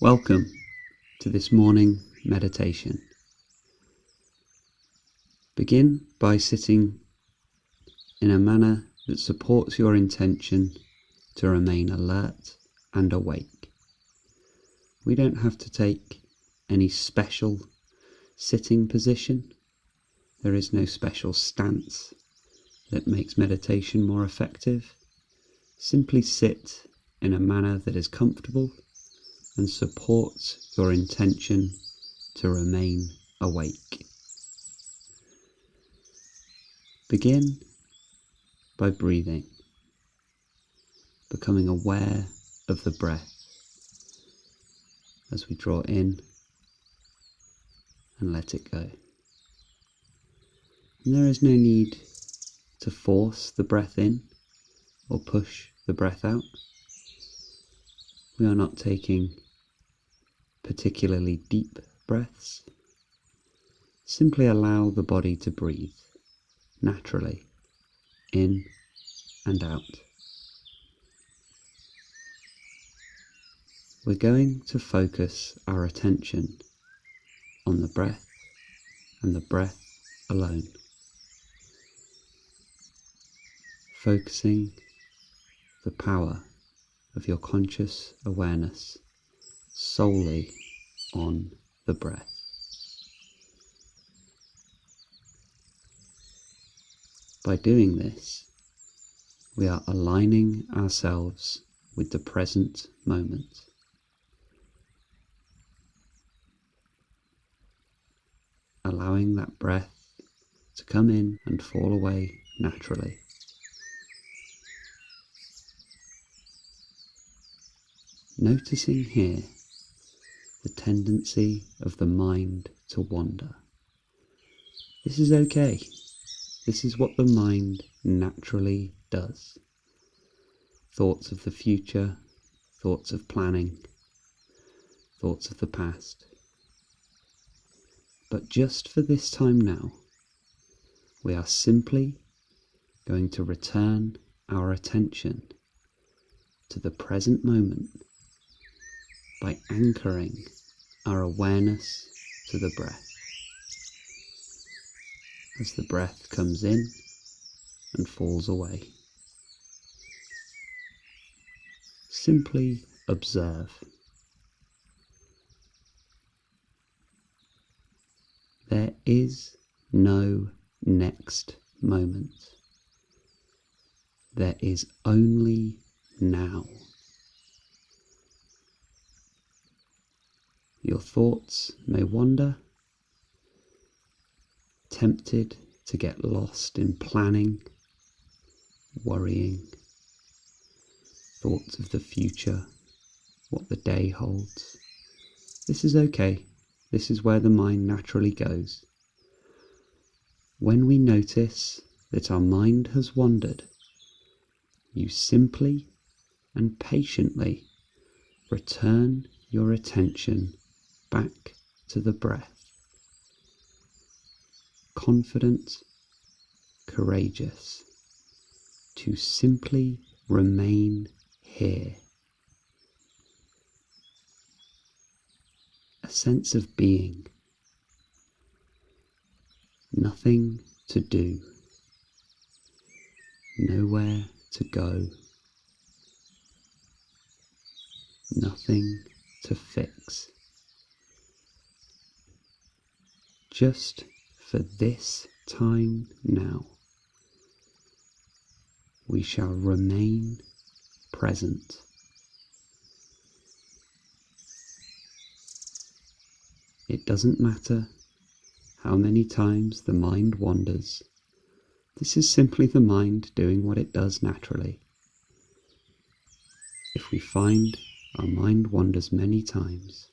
Welcome to this morning meditation. Begin by sitting in a manner that supports your intention to remain alert and awake. We don't have to take any special sitting position. There is no special stance that makes meditation more effective. Simply sit in a manner that is comfortable and supports your intention to remain awake. Begin by breathing, becoming aware of the breath as we draw in and let it go. And there is no need to force the breath in or push the breath out. We are not taking particularly deep breaths. Simply allow the body to breathe naturally, in and out. We're going to focus our attention on the breath and the breath alone. Focusing the power of your conscious awareness solely on the breath. By doing this, we are aligning ourselves with the present moment. Allowing that breath to come in and fall away naturally. Noticing here the tendency of the mind to wander. This is okay. This is what the mind naturally does. Thoughts of the future, thoughts of planning, thoughts of the past. But just for this time now, we are simply going to return our attention to the present moment by anchoring our awareness to the breath. As the breath comes in and falls away, simply observe. There is no next moment. There is only now. Your thoughts may wander, tempted to get lost in planning, worrying, thoughts of the future, what the day holds. This is okay. This is where the mind naturally goes. When we notice that our mind has wandered, you simply and patiently return your attention back to the breath. Confident, courageous, to simply remain here. A sense of being. Nothing to do. Nowhere to go. Nothing to fix. Just for this time now, we shall remain present. It doesn't matter how many times the mind wanders. This is simply the mind doing what it does naturally. If we find our mind wanders many times,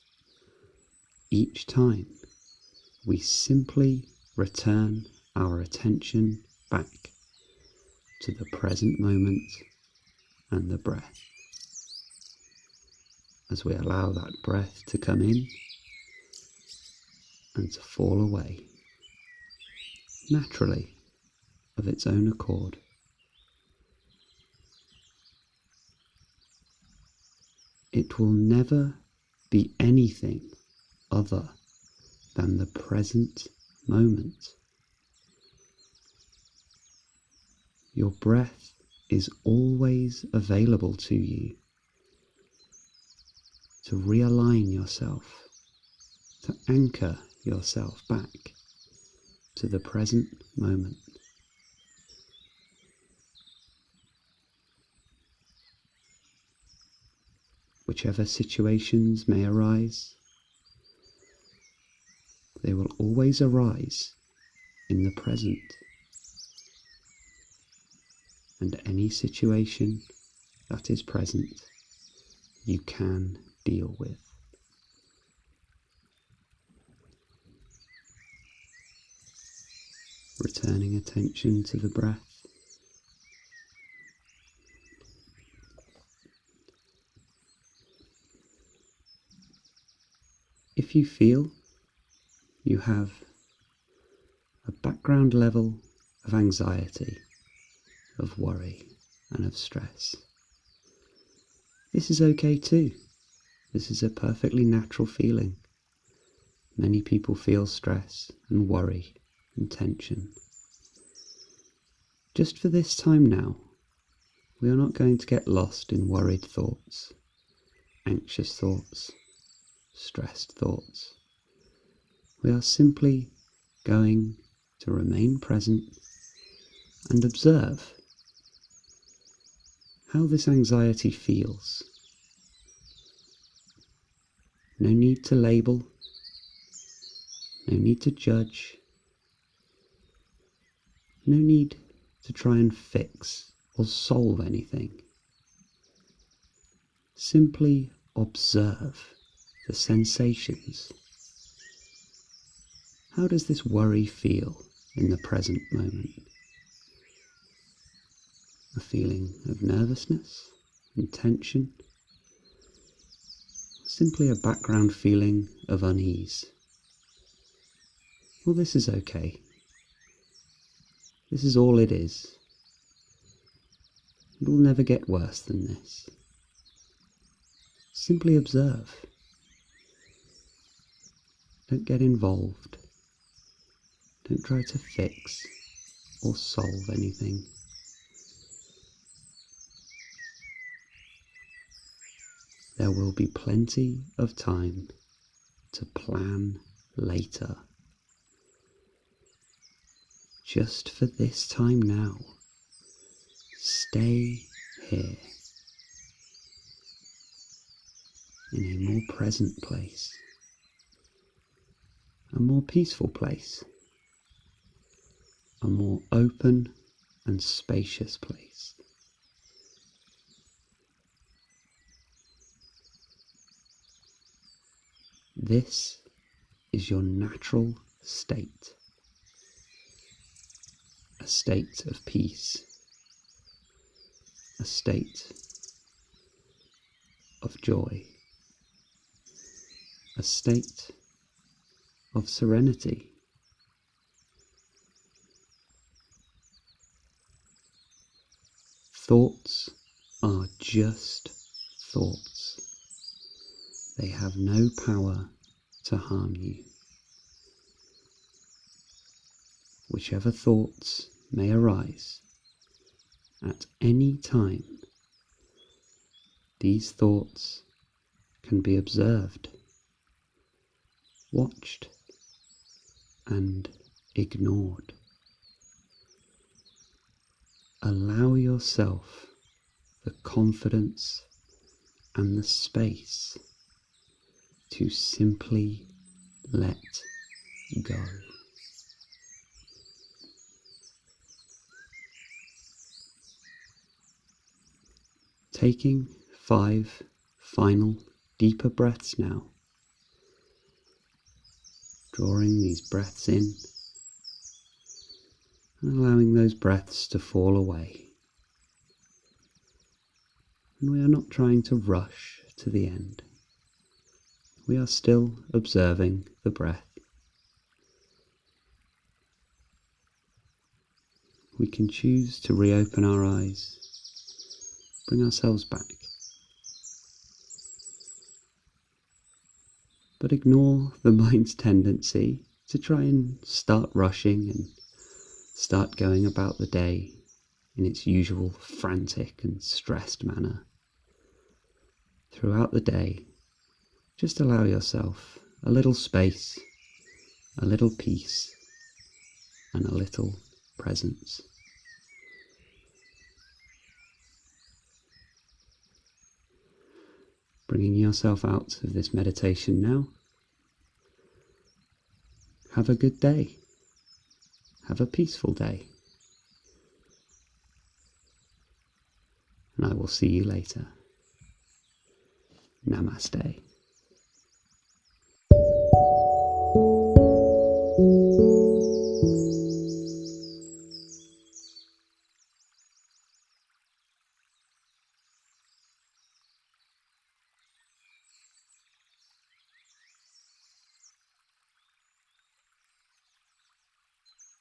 each time we simply return our attention back to the present moment and the breath. As we allow that breath to come in and to fall away naturally, of its own accord. It will never be anything other than the present moment. Your breath is always available to you to realign yourself, to anchor yourself back to the present moment. Whichever situations may arise, they will always arise in the present. And any situation that is present, you can deal with. Returning attention to the breath. If you feel you have a background level of anxiety, of worry, and of stress, this is okay too. This is a perfectly natural feeling. Many people feel stress and worry and tension. Just for this time now, we are not going to get lost in worried thoughts, anxious thoughts, stressed thoughts. We are simply going to remain present and observe how this anxiety feels. No need to label, no need to judge, no need to try and fix or solve anything. Simply observe the sensations. How does this worry feel in the present moment? A feeling of nervousness and tension? Simply a background feeling of unease? Well, this is okay. This is all it is. It will never get worse than this. Simply observe. Don't get involved. Don't try to fix or solve anything. There will be plenty of time to plan later. Just for this time now, stay here in a more present place, a more peaceful place, a more open and spacious place. This is your natural state, a state of peace, a state of joy, a state of serenity. Thoughts are just thoughts. They have no power to harm you. Whichever thoughts may arise at any time, these thoughts can be observed, watched, and ignored. Allow yourself the confidence and the space to simply let go. Taking 5 final deeper breaths now, drawing these breaths in and allowing those breaths to fall away. And we are not trying to rush to the end. We are still observing the breath. we can choose to reopen our eyes, bring ourselves back. But ignore the mind's tendency to try and start rushing and start going about the day in its usual frantic and stressed manner. Throughout the day, just allow yourself a little space, a little peace, and a little presence. Bringing yourself out of this meditation now. Have a good day. Have a peaceful day. And I will see you later. Namaste.